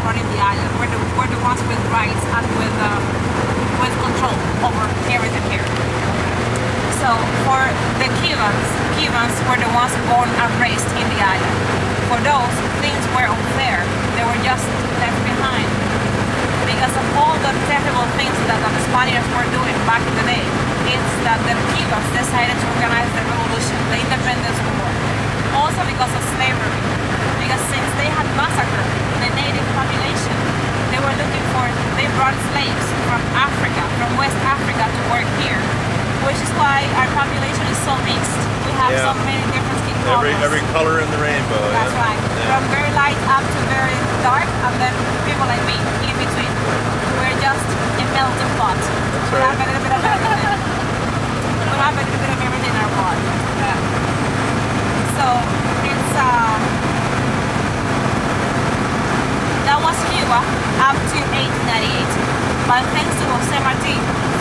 running the island. We're the ones with rights and with control over everything here. So for the Cubans were the ones born and raised in the island. For those, things were unfair. They were just left behind. Because of all the terrible things that the Spaniards were doing back in the day, it's that the Cubans decided to organize the revolution, the independence war. Also because of slavery. Because since they had massacred the native population, they brought slaves from Africa, from West Africa to work here. Which is why our population is so mixed. We have so many different skin colors. Every color in the rainbow. That's right. From very light up to very dark, and then people like me in between. We're just a melting pot. That's We right. have a little bit of everything. We have a little bit of everything in our pot. So it's that was Cuba up to 1898. But thanks to Jose Marti,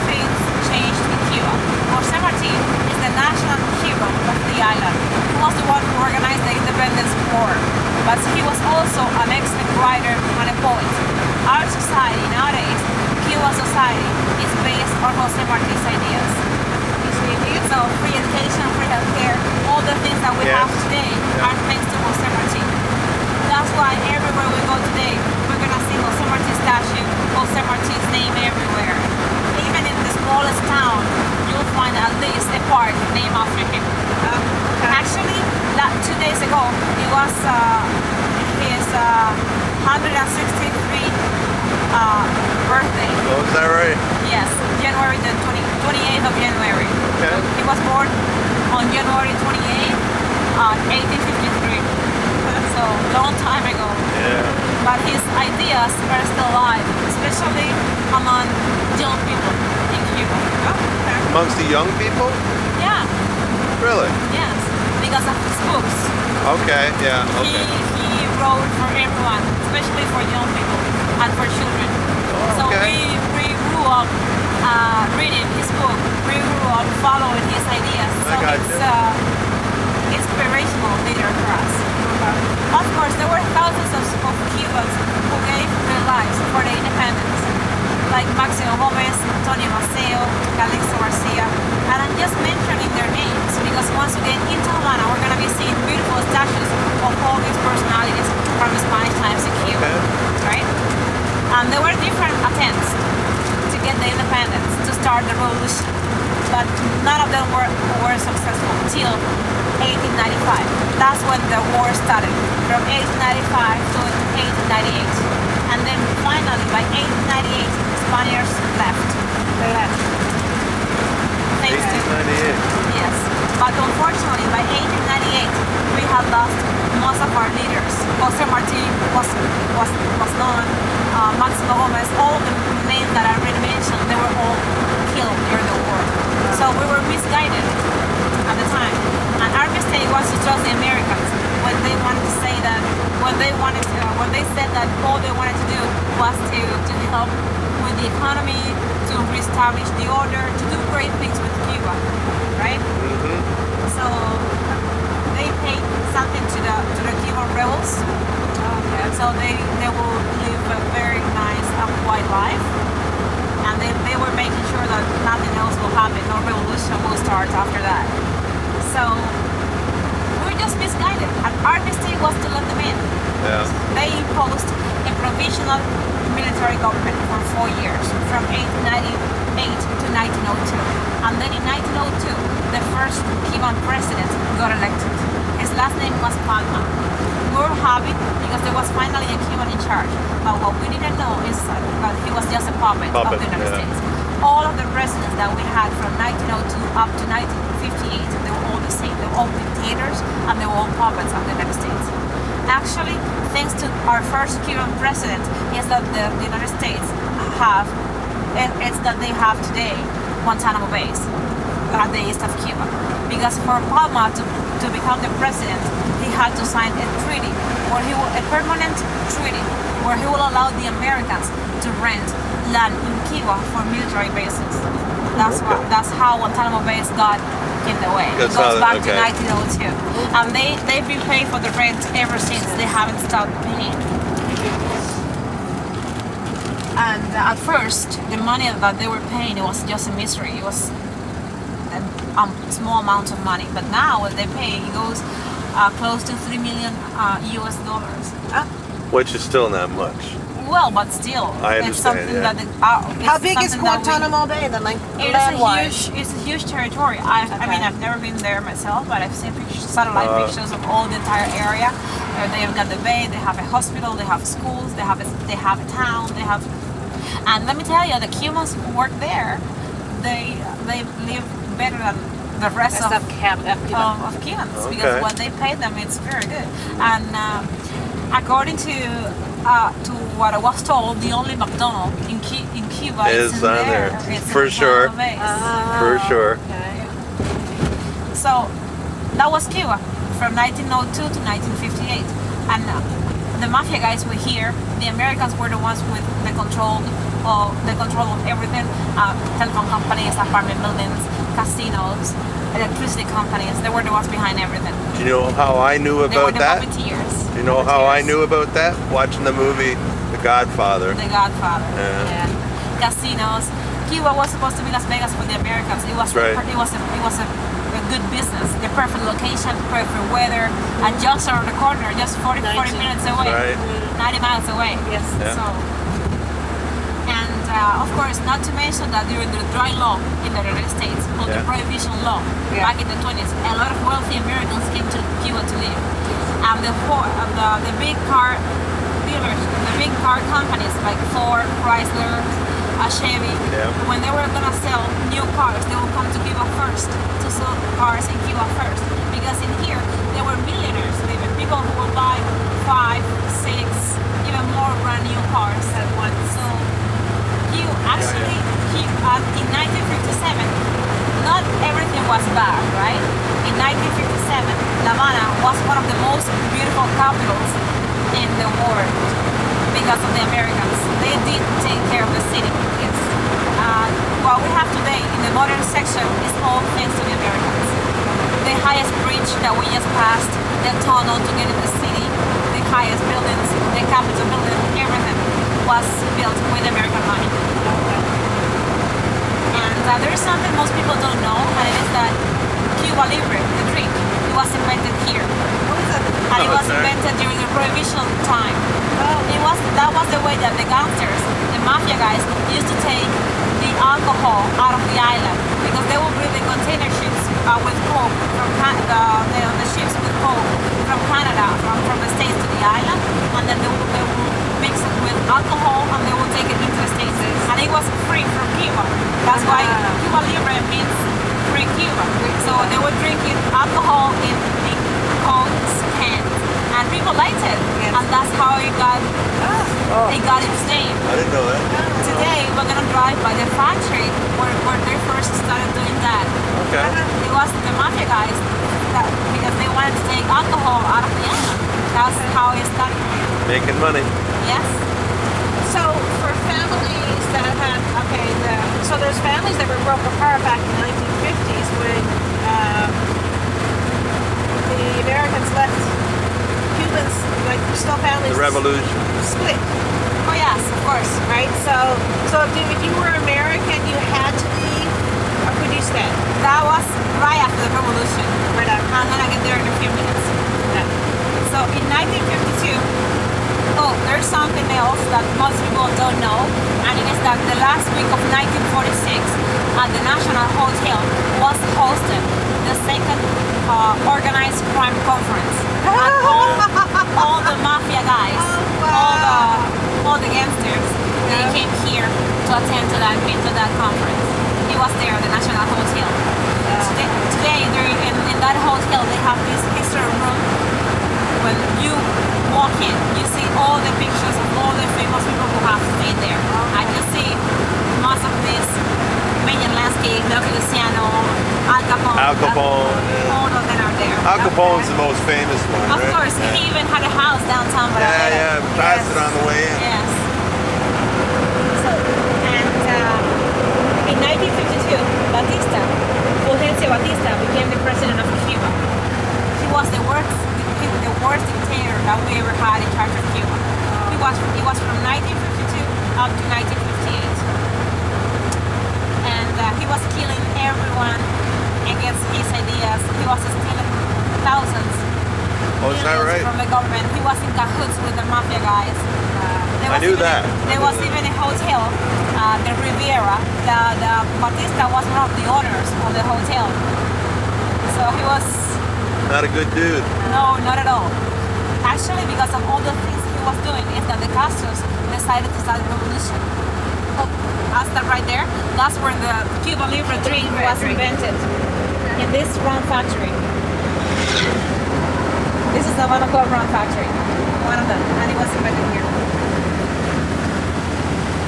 things changed in Cuba. Jose Marti is the national hero of the island. He was the one who organized the independence war, but he was also an excellent writer and a poet. Our society nowadays, Cuba society, is based on Jose Marti's ideas. So free education, free healthcare, all the things that we have today are thanks to Jose Marti. That's why everywhere we go today, we're gonna see Jose Marti's statue, Jose Marti's name everywhere. Even in the smallest town, you'll find at least a park named after him. Actually, 2 days ago, it was his 163th birthday. Oh, is that right? Yes, January the 28th of January. Okay. He was born on January 28th, 1853. So, long time ago. Yeah. But his ideas are still alive, especially among young people in Cuba. Amongst the young people? Yeah, Really? yes, because of his books. Okay, yeah, okay. He wrote for everyone, especially for young people and for children. Oh, So okay. we grew up reading his book. We grew up following his ideas. So I got it's you. inspirational leader for us. Of course, there were thousands of Cubans who gave their lives for the independence, like Maximo Gomez, Antonio Maceo, Calixto Garcia, and I'm just mentioning their names because once we get into Havana, we're going to be seeing beautiful statues of all these personalities from Spanish times in Cuba, right? And there were different attempts to get the independence, to start the revolution, but none of them were successful until 1895. That's when the war started, from 1895 to 1898. And then finally, by 1898, the Spaniards left. They left. Thanks to 1898. yes. But unfortunately, by 1898, we had lost most of our leaders. Jose Marti was gone. Maximo Gomez, all the names that I already mentioned, they were all killed during the war. So we were misguided at the time. And our mistake was to trust the Americans when they wanted to say that, when they said that all they wanted to do was to help with the economy, to reestablish the order, to do great things with Cuba, right? Mm-hmm. So they paid something to the Cuban rebels. So they will live a very nice and quiet life. And they were making sure that nothing else will happen, no revolution will start after that. So we were just misguided, and our mistake was to let them in. Yeah. They imposed a provisional military government for 4 years, from 1898 to 1902. And then in 1902, the first Cuban president got elected. His last name was Palma. We were happy because there was finally a Cuban in charge. But what we didn't know is that he was just a puppet of the United States. All of the presidents that we had from 1902 up to 1958, they were all the same. They were all dictators and they were all puppets of the United States. Actually, thanks to our first Cuban president, is that the United States they have today Guantanamo Base at the east of Cuba. Because for Palma to become the president, he had to sign a treaty, a permanent treaty, where he will allow the Americans to rent land in Cuba for military bases. That's how Guantanamo Base got in the way. It goes back to 1902. And they've been paying for the rent ever since. They haven't stopped paying. And at first, the money that they were paying, it was just a misery. It was small amounts of money. But now what they pay, it goes close to 3 million US dollars. Which is still not much. Well, but still, I it's understand, something yeah. that How big is Guantanamo Bay then, like land-wise? It's a huge territory. I mean, I've never been there myself, but I've seen pictures, satellite pictures of all the entire area. They've got the bay, they have a hospital, they have schools, they have a town, they have. And let me tell you, the Cubans who work there, they live better than the rest of Cubans because what they pay them, it's very good. And according to what I was told, the only McDonald's in Cuba is in there. It's for sure. For sure. Okay. So that was Cuba from 1902 to 1958, and the mafia guys were here. The Americans were the ones with the control of everything: telephone companies, apartment buildings, casinos, electricity companies. They were the ones behind everything. Do you know how I knew They were about the that? puppeteers. Do you know how I knew about that? Watching the movie The Godfather. The Godfather. Yeah. Casinos. Cuba was supposed to be Las Vegas for the Americans. It was Right. it was a good business. The perfect location, perfect weather, and just around the corner, just 40 minutes away, Right. 90 miles away. Yes. Yeah. So, and of course, not to mention that during the dry law in the United States, on the Yeah. prohibition law back in the 20s, a lot of wealthy Americans came to Cuba to live. And the big car dealers, the big car companies like Ford, Chrysler, Chevy, when they were gonna sell new cars, they would come to Cuba first to sell cars in Cuba first, because in here there were millionaires living, people who would buy 5, 6, even more brand new cars at once. So you actually in 1957, not everything was bad, right? In 1957, La Habana was one of the most beautiful capitals in the world because of the Americans. They did take care of the city. Yes. What we have today in the modern section is all thanks to the Americans. The highest bridge that we just passed, the tunnel to get in the city, the highest buildings, the Capitol building, everything was built with American money. And there is something most people don't know, and it is that Cuba Libre, the drink, it was invented here. And it was invented during the Prohibition time. That was the way that the gangsters, the mafia guys, used to take the alcohol out of the island, because they would bring the container ships with coke from the ships with coke from Canada, from the States to the island, and then they would mix it with alcohol and they would take it into the States. And it was free from Cuba. That's why Cuba Libre means free Cuba. So they were drinking alcohol in big Coke cans, and people liked it, and that's how it got its name. I didn't know that. Today we're gonna drive by the factory where they first started doing that. Okay. It was the mafia guys because they wanted to take alcohol out of the island. That's how it started. Making money. Yes. So for families that had, so there's families that were broke apart back in the 1950s when the Americans left Cubans, like still families. The revolution. Split. Oh yes, of course. Right? So if you were American, you had to leave, or could you stay? That was right after the revolution. Right after. I'm gonna get there in a few minutes. So in 1952, there's something else that most people don't know, and it is that the last week of 1946 at the National Hotel was hosted the second organized crime conference. And all the mafia guys, all the gangsters, they came here to attend to that conference. It was there at the National Hotel. Today in that hotel they have this history room. When you walk in, you see all the pictures of all the famous people who have stayed there. I can see most of this Mayan landscape, Luciano, Al Capone. Al Capone. All of them are there. Al Capone's the most famous one, Of right? course, he even had a house downtown. Yeah, passed it on the way in. Yes. So, and in 1952, Fulgencio Batista became the president of Cuba. He was the worst dictator that we ever had in charge of Cuba. He was from 1952 to up to 1958. And he was killing everyone against his ideas. He was stealing thousands, Oh, is that millions right? from the government. He was in cahoots with the mafia guys. I knew that. There was even a hotel, the Riviera. The Batista was one of the owners of the hotel. So he was Not a good dude. no, not at all. Actually, because of all the things he was doing, is that the Castros decided to start a revolution. Oh, that's that right there. That's where the Cuban Libre drink was invented. In this rum factory. This is the Monaco rum factory. One of them. And it was invented here.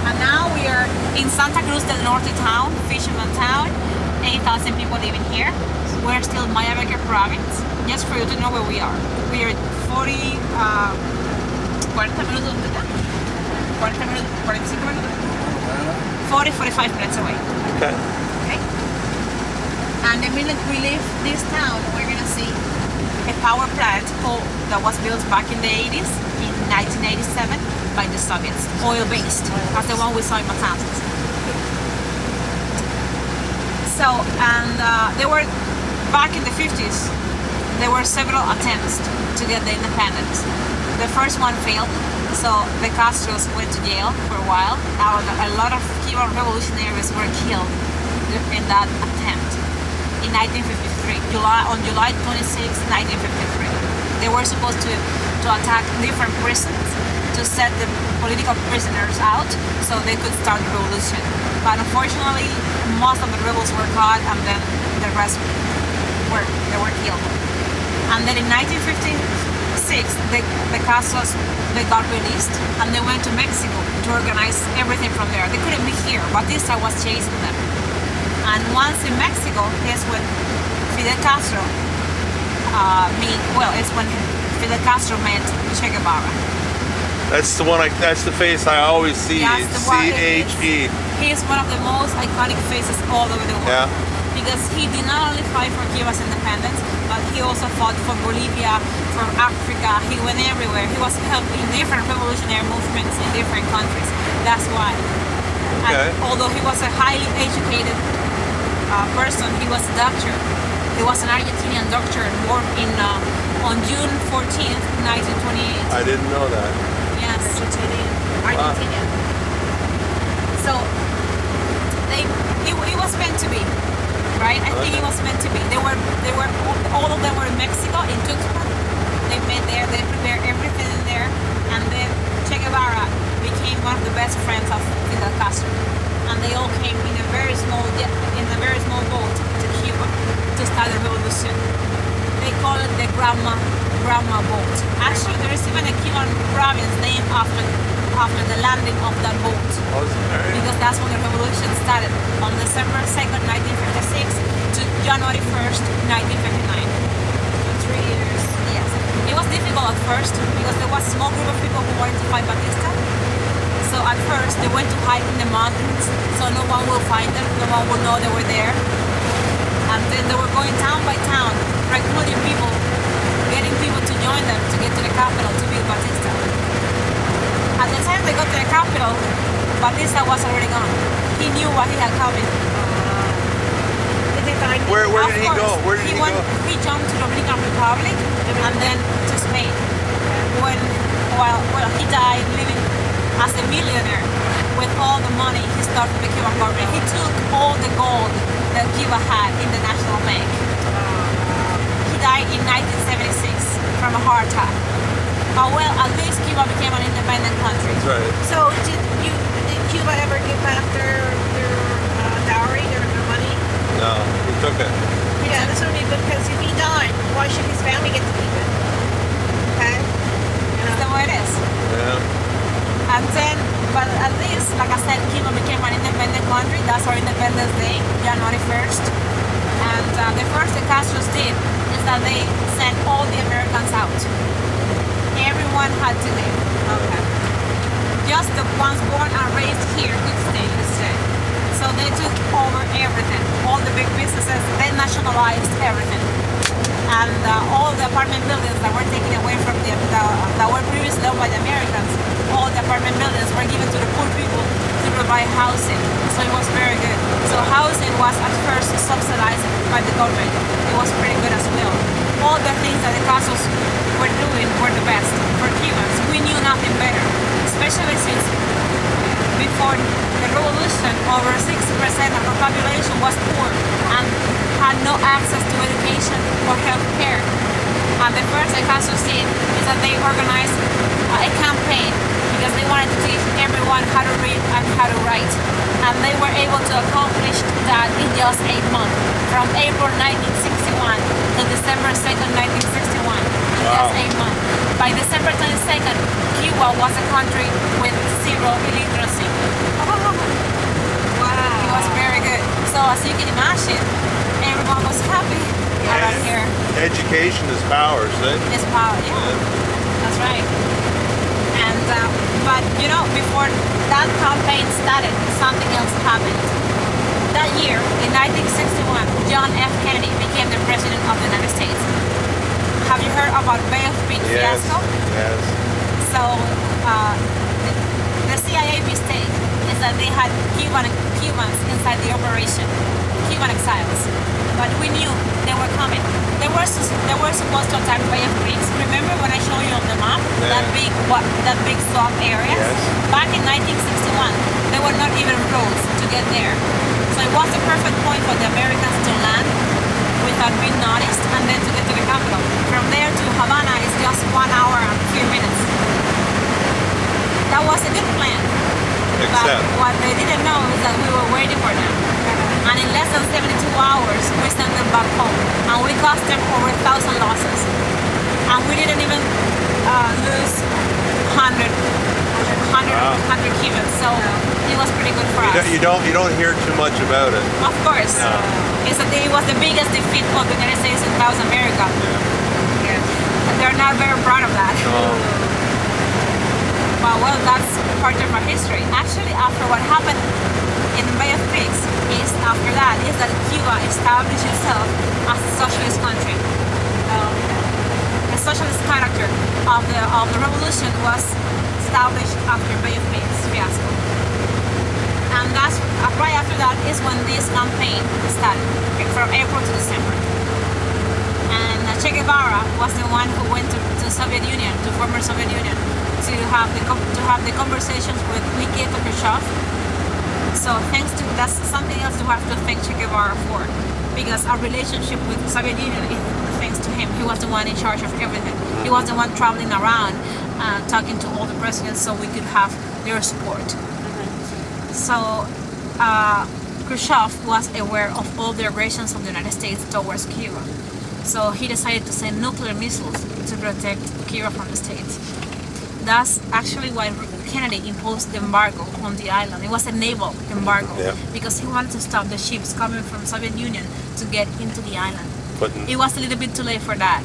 And now we are in Santa Cruz del Norte town, fisherman town. 8,000 people living here. We're still in Mayabeque province. Just for you to know where we are. We are 40 minutos, 45 minutes away. Okay. Okay? And the minute we leave this town, we're gonna see a power plant that was built back in the 80s, in 1987, by the Soviets, oil-based. That's the one we saw in Matanzas. So, and there were, back in the 50s, there were several attempts to get the independence. The first one failed, so the Castros went to jail for a while. A lot of Cuban revolutionaries were killed in that attempt in 1953, on July 26, 1953. They were supposed to attack different prisons to set the political prisoners out so they could start the revolution. But unfortunately, most of the rebels were caught, and then the rest were killed. And then in 1956, the Castros, they got released, and they went to Mexico to organize everything from there. They couldn't be here. Batista was chasing them. And once in Mexico is when Fidel Castro it's when Fidel Castro met Che Guevara. That's the one. That's the face I always see. That's the one. C-H-E. He's one of the most iconic faces all over the world. Yeah. Because he did not only fight for Cuba's independence, but he also fought for Bolivia, for Africa. He went everywhere. He was helping different revolutionary movements in different countries. That's why. Okay. And although he was a highly educated person, he was a doctor. He was an Argentinian doctor born on June 14th, 1928. I didn't know that. Yes. Argentinian. So it was meant to be, right? I think it was meant to be. They were all of them were in Mexico, in Tuxpan. They met there. They prepared everything in there, and then Che Guevara became one of the best friends of Fidel Castro, and they all came in a very small boat to Cuba to start the revolution. They call it the Grandma boat. Actually, there is even a Cuban province named after the landing of that boat. Oh, is it right? Because that's when the revolution started, on December 2nd, 1956 to January 1st, 1959. For 3 years. Yes. It was difficult at first because there was a small group of people who wanted to fight Batista. So at first they went to hide in the mountains so no one will find them, no one will know they were there. And then they were going town by town, recruiting people, getting people to join them to get to the capital to beat Batista. At the time they got to the capital, Batista was already gone. He knew what he had coming. Did they find him? Where Of did he course, go? Where did he go? He jumped to the Dominican Republic and then to Spain. Well, he died living as a millionaire with all the money he stole from the Cuban government. He took all the gold that Cuba had in the national bank. He died in 1976 from a heart attack. But well, at least Cuba became an independent country. That's right. So did Cuba ever give back their dowry, their money? No, he took it. Yeah, that's what I mean, because if he died, why should his family get to keep it? Okay? That's the way it is. Yeah. And then, but at least, like I said, Cuba became an independent country. That's our Independence Day, January 1st. And the first the Castros did is that they sent all the Americans out. Everyone had to leave. Okay. Just the ones born and raised here could stay. So they took over everything. All the big businesses, they nationalized everything. and all the apartment buildings that were taken away from that were previously owned by the Americans, all the apartment buildings were given to the poor people to provide housing. So it was very good. So housing was at first subsidized by the government. It was pretty good as well. All the things that the castles were doing were the best for Cubans. We knew nothing better, especially since before the revolution, over 60% of the population was poor and had no access to education or health care. And the first the castles did is that they organized a campaign because they wanted to teach everyone how to read and how to write. And they were able to accomplish that in just 8 months, from April 1961 to December 2nd, 1961, in just 8 months. By December 22nd, Cuba was a country with zero illiteracy. Wow. It was very good. So as you can imagine, everyone was happy around here. Education is power, see? It's power, yeah. That's right. And but you know, before that campaign started, something else happened. That year, in 1961, John F. Kennedy became the president of the United States. Have you heard about Bay of Pigs fiasco? Yes. So the CIA mistake is that they had Cubans inside the operation, Cuban exiles. But we knew they were coming. They were supposed to attack Bay of Pigs. Remember when I showed you on the map that big swamp area? Yes. Back in 1961, there were not even roads to get there. So it was the perfect point for the Americans to land without being noticed and then to get to the capital. From there to Havana is just 1 hour and a few minutes. That was a good plan. But what they didn't know is that we were waiting for them. And in less than 72 hours, we sent them back home. And we cost them over 1,000 losses. And we didn't even lose 100 Cubans. So it was pretty good for us. You don't hear too much about it. Of course. No. It was the biggest defeat of the United States in South America. Yeah. And they're not very proud of that. No. But well, that's part of our history. Actually, after what happened in Bay of Pigs, after that is that Cuba established itself as a socialist country. The socialist character of the revolution was established after Bay of Pigs fiasco. And that's right after that is when this campaign started, from April to December. And Che Guevara was the one who went to Soviet Union, to former Soviet Union, to have the conversations with Nikita Khrushchev. So that's something else to have to thank Che Guevara for, because our relationship with the Soviet Union is thanks to him. He was the one in charge of everything. He was the one traveling around, talking to all the presidents so we could have their support. So Khrushchev was aware of all the aggressions of the United States towards Cuba. So he decided to send nuclear missiles to protect Cuba from the States. That's actually why Kennedy imposed the embargo on the island. It was a naval embargo because he wanted to stop the ships coming from Soviet Union to get into the island. It was a little bit too late for that.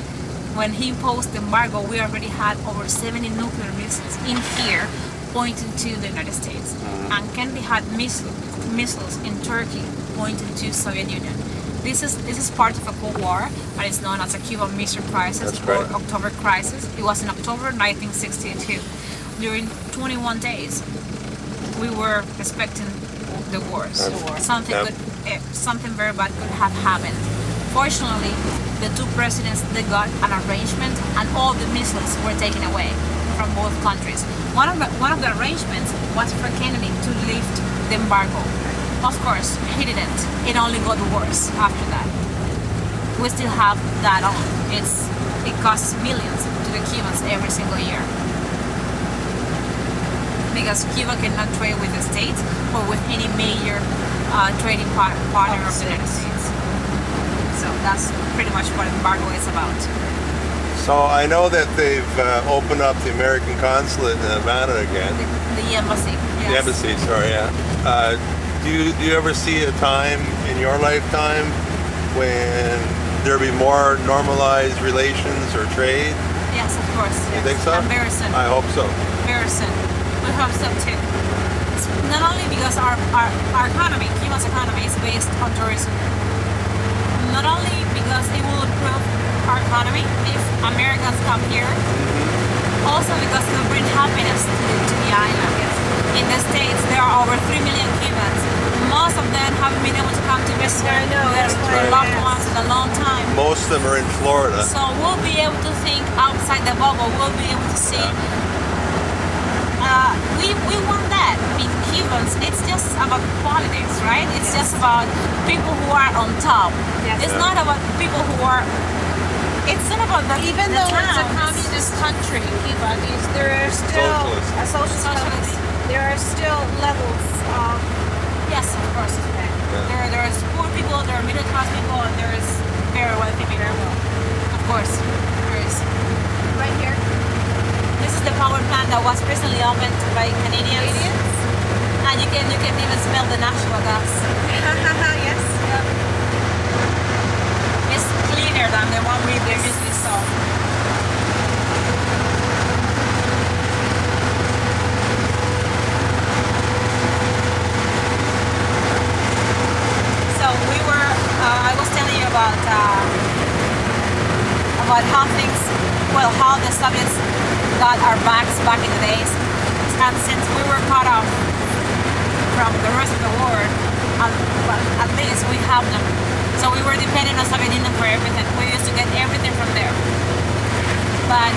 When he imposed the embargo, we already had over 70 nuclear missiles in here pointing to the United States. And Kennedy had missiles in Turkey pointing to Soviet Union. This is part of a Cold War, but it's known as a Cuban Missile Crisis or October Crisis. It was in October 1962. During 21 days, we were expecting the worst. Something very bad could have happened. Fortunately, the two presidents, they got an arrangement, and all the missiles were taken away from both countries. One of the arrangements was for Kennedy to lift the embargo. Of course, he didn't. It only got worse after that. We still have that on. It costs millions to the Cubans every single year. Because Cuba cannot trade with the States or with any major trading partner of the United States. So that's pretty much what embargo is about. So I know that they've opened up the American consulate in Havana again. The embassy. Yes. The embassy, sorry, yeah. Do you ever see a time in your lifetime when there'll be more normalized relations or trade? Yes, of course. You think so? And very soon. I hope so. Very soon. We hope so too. It's not only because our economy, Cuba's economy, is based on tourism. Not only because it will improve our economy if Americans come here. Also because it will bring happiness to the island. In the States, there are over 3 million Cubans. Most of them haven't been able to come to visit I know, that's why their I loved asked. ones in a long time. Most of them are in Florida. So we'll be able to think outside the bubble. We'll be able to see. We want that. I mean, Cubans, it's just about politics, right? It's just about people who are on top. Yes. It's not about people who are. It's not about the Even the though it's a towns. communist country, Cuba, there are still Socialist. a socialist Socialist. country. There are still levels of Yes, of course. There is poor people, there are middle class people, and there is very wealthy people. Of course, there is. right here. This is the power plant that was recently opened by Canadians. And you can even smell the natural gas. Yes. It's cleaner than the one we previously saw. So we were, I was telling you about how the Soviets got our backs back in the days. And since we were cut off from the rest of the world, at least we have them. So we were dependent on Soviet Union for everything. We used to get everything from there. But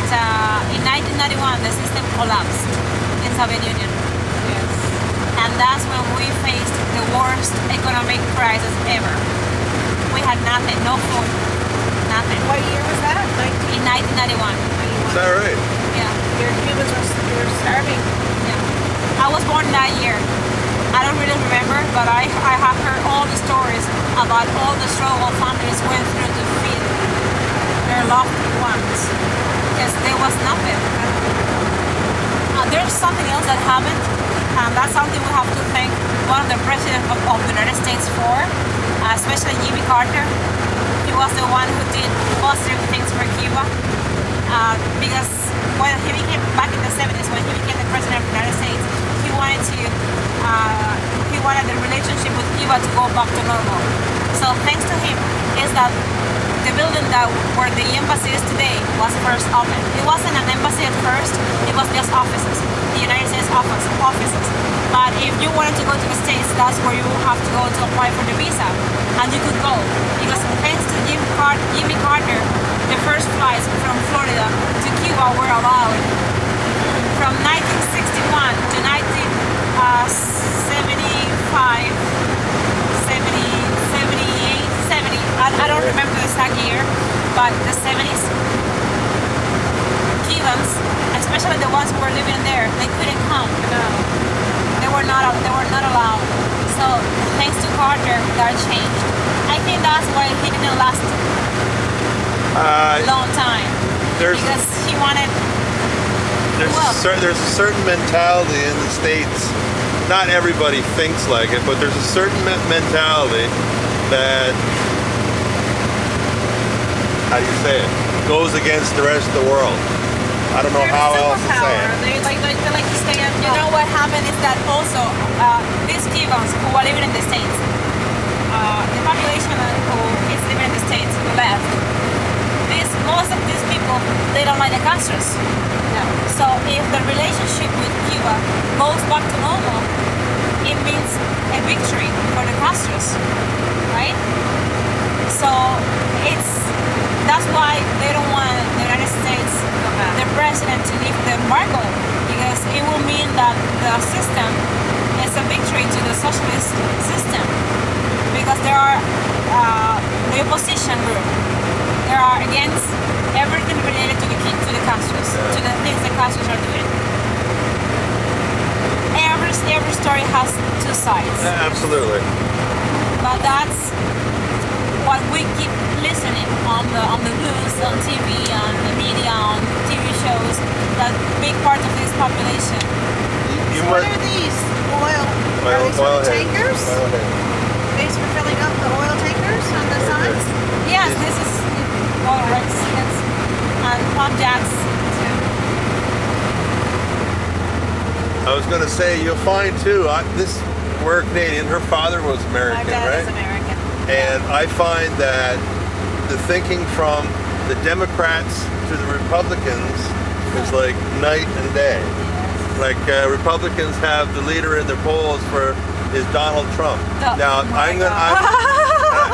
in 1991, the system collapsed in Soviet Union. Yes. And that's when we faced the worst economic crisis ever. We had nothing, no food, nothing. What year was that? In 1991. Is that right? Yeah, Your Cubans were starving. yeah. I was born that year. I don't really remember, but I have heard all the stories about all the struggle families went through to feed their loved ones because there was nothing. There's something else that happened, and that's something we have to thank one of the presidents of the United States for, especially Jimmy Carter. He was the one who did positive things for Cuba because when he became back in the 70s, when he became the president of the United States, he wanted the relationship with Cuba to go back to normal. So thanks to him is that the building where the embassy is today was first opened. It wasn't an embassy at first, it was just offices, the United States offices. But if you wanted to go to the States, that's where you would have to go to apply for the visa. And you could go. Because thanks to Jimmy Carter, the first flights from Florida to Cuba were allowed. From 1961 to 1975, 70, I don't remember the exact year, but the 70s, Cubans, especially the ones who were living there, they couldn't come. No. They were not allowed. So thanks to Carter, that changed. I think that's why he didn't last a long time. Because he wanted. There's a certain mentality in the States. Not everybody thinks like it, but there's a certain mentality that, how do you say it, goes against the rest of the world. I don't know how else to say it. They like to stay on You know what happened is that also these Cubans who are living in the States, the population who is living in the States left. Most of these people, they don't like the Castros. No. So if the relationship with Cuba goes back to normal, it means a victory for the Castros, right? So that's why they don't want the United States, the president, to lift the embargo, because it will mean that the system is a victory to the socialist system, because there are the opposition group. They are against everything related to the Castros, to the things the Castros are doing. Every story has two sides. Yeah, absolutely. But that's what we keep listening on the news, on TV, on the media, on TV shows. That big part of this population. What are these? Oil? Are these oil tankers? Base for filling up the oil tankers on the sides? Yes, this is oil rigs, yes, and pump jacks. I was going to say, you'll find too, we're Canadian, her father was American, My dad right? is American. And I find that the thinking from the Democrats to the Republicans is like night and day. Like Republicans have the leader in their polls for is Donald Trump. Now I'm gonna,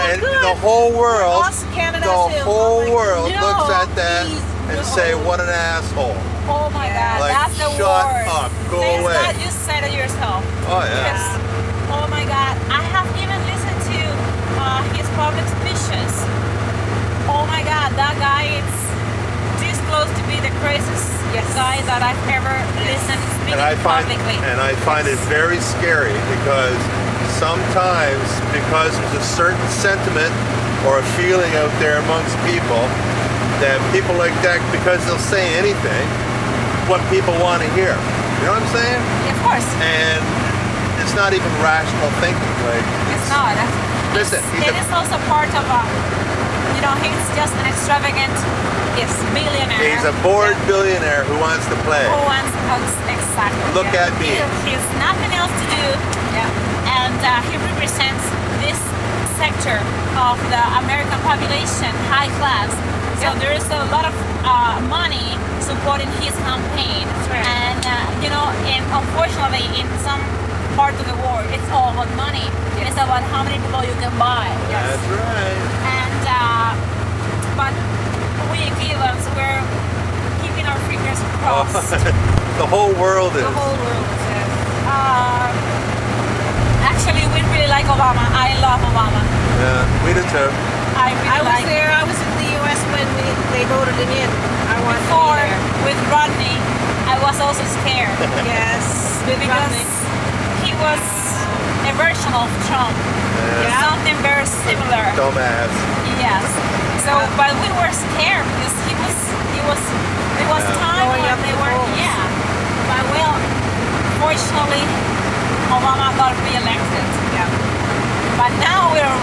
and the whole world, Canada the too. whole world No, looks at that please, and no. say, "What an asshole!" Oh my God, Like, that's the shut word. up, go Things away. that you said it yourself. Oh yeah. Because, oh my God, I have even listened to his public speeches. Oh my God, that guy is this close to be the craziest guy that I've ever listened speaking publicly. And I find it very scary because sometimes, because there's a certain sentiment or a feeling out there amongst people, that people like that, because they'll say anything, what people want to hear. You know what I'm saying? Of course. And it's not even rational thinking. Like It's not. Listen, It is also part of a, you know, he's just an extravagant billionaire. he's a bored billionaire who wants to play. Who wants, exactly. Look at me. He has nothing else to do. And he represents this sector of the American population, high class. So there is a lot of money supporting his campaign. right. And, you know, and unfortunately in some part of the world, it's all about money. It's about how many people you can buy. That's right. And, but we Cubans, we're keeping our fingers crossed. The whole world is. The whole world is. Actually, we really like Obama. I love Obama. Yeah, we do too. I really I was like there. I was in the U.S. when they voted him in. I wanted Before, to be there. with Rodney, I was also scared. Yes, with Because Romney. he was a version of Trump. Yeah. Something very similar. Dumbass. Yes. So, but we were scared because there was Yeah. time Going when up they the were, polls. But well, fortunately, Obama got re-elected. Yeah. But now we're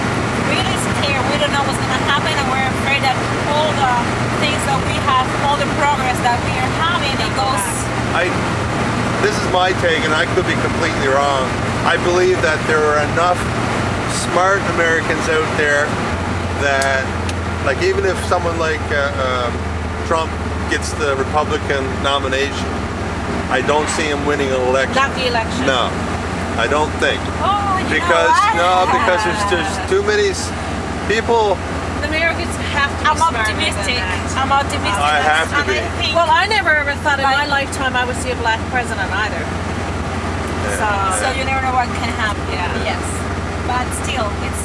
really scared. We don't know what's going to happen, and we're afraid that all the things that we have, all the progress that we are having, it goes. This is my take, and I could be completely wrong. I believe that there are enough smart Americans out there that, like, even if someone like Trump gets the Republican nomination, I don't see him winning an election. Not the election. No, I don't think. Oh, you Because know what? because there's too many people. The Americans have to be I'm smarter optimistic. than that. I'm optimistic. I have to And be. I think Well, I never ever thought in my Like- lifetime I would see a black president either. so you never know what can happen. Yeah. Yes. But still, it's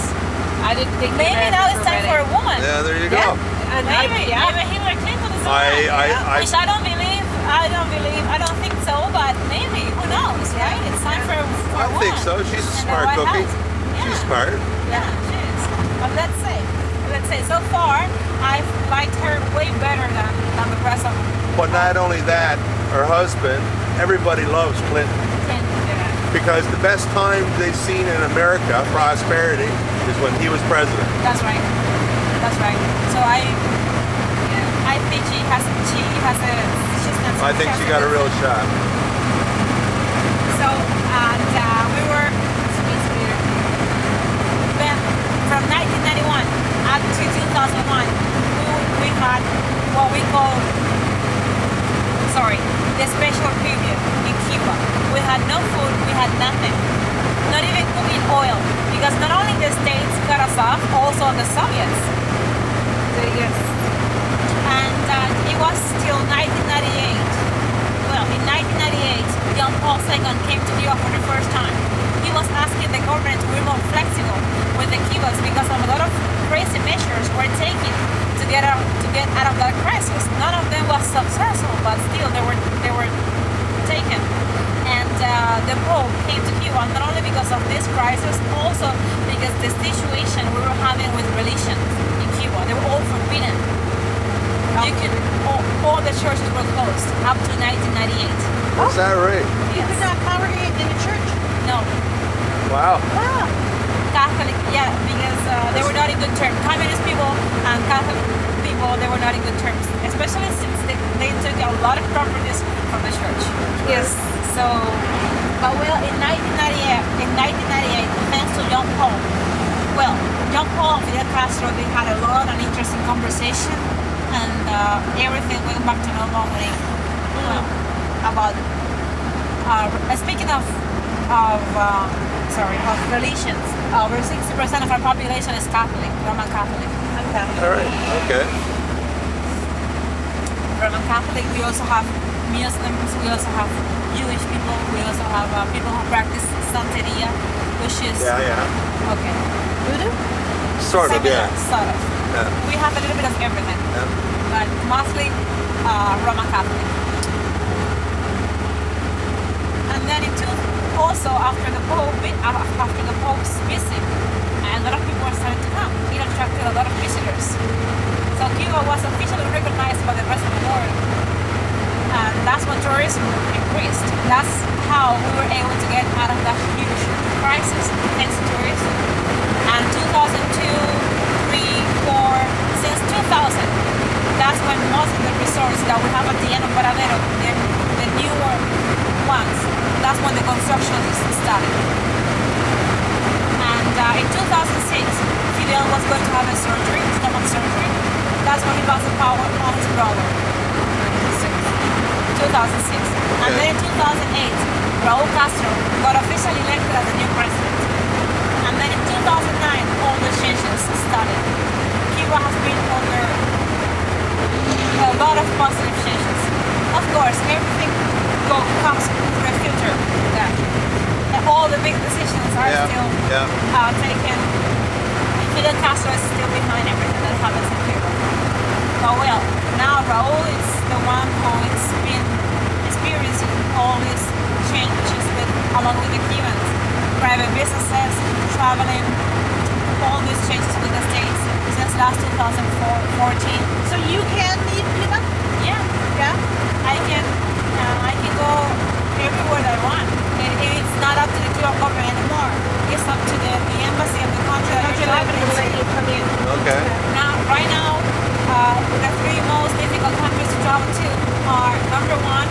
I didn't think the maybe now it's Americans time were for a woman. Yeah, there you go. Yeah. And Maybe, yeah. maybe Hillary Clinton is a I- woman. I- Which I don't believe. I don't think so. But maybe, who knows, right? It's time for a I woman. think so. She's a in the smart White cookie. House. She's Yeah. smart. Yeah, she is. But let's say, so far, I've liked her way better than the rest of But not only that, her husband, everybody loves Clinton. Because the best time they've seen in America, prosperity, is when he was president. That's right. That's right. So I think she's I think she got a real shot. So, and we were then from 1991 up to 2001, we had what we call, the special period in Cuba. We had no food, we had nothing, not even cooking oil, because not only the States cut us off, also the Soviets. Yes. And it was till 1998. Well, in 1998, John Paul II came to Cuba for the first time. He was asking the government to be more flexible with the Cubans because of a lot of crazy measures were taken to get out of that crisis. None of them was successful, but still they were taken. And the Pope came to Cuba not only because of this crisis, also because the situation we were having with religion in Cuba. They were all forbidden. All the churches were closed up to 1998. Is that right? You could not congregate in a church. No. Wow. Catholic, yeah, because they were not in good terms. Communist people and Catholic people, they were not in good terms. Especially since they took a lot of properties from the church. Yes. So, but well, in 1998, thanks to John Paul and Fidel Castro, they had a lot of interesting conversation. and everything went back to normal when about speaking of religions, over 60% of our population is Catholic, Roman Catholic. Okay. All right. Okay. Roman Catholic. We also have Muslims. We also have Jewish people. We also have people who practice Santeria, which is Yeah. okay. Voodoo? Sort of. Similar, Yeah. sort of. Yeah. We have a little bit of everything, Yeah. but mostly Roman Catholic. And then also after the Pope's visit, a lot of people are starting to come. It attracted a lot of visitors. So Cuba was officially recognized by the rest of the world, and that's when tourism increased. That's how we were able to get out of that huge crisis thanks to tourism. And 2002, 3, 4, since 2000, that's when most of the resorts that we have at the end of Varadero, the newer ones, that's when the construction started. And in 2006, Fidel was going to have a surgery, stomach surgery. That's when he passed the power on his brother. 2006. And then in 2008, Raúl Castro got officially elected as the new president. And then in 2009, all the changes started. Cuba has been under a lot of positive changes. Of course, everything comes through a filter. All the big decisions are still taken. Fidel Castro is still behind everything that happens in Cuba. But well, now Raúl is the one who has been experiencing all these changes along with the Cubans. Private businesses, traveling, all these changes with the States since last 2014. So you can leave Cuba? Yeah, Yeah. I can go everywhere that I want. It's not up to the Cuban government anymore. It's up to the embassy of the country that you're Not traveling gonna let to. you come in. Okay. Right now, the three most difficult countries to travel to are number one,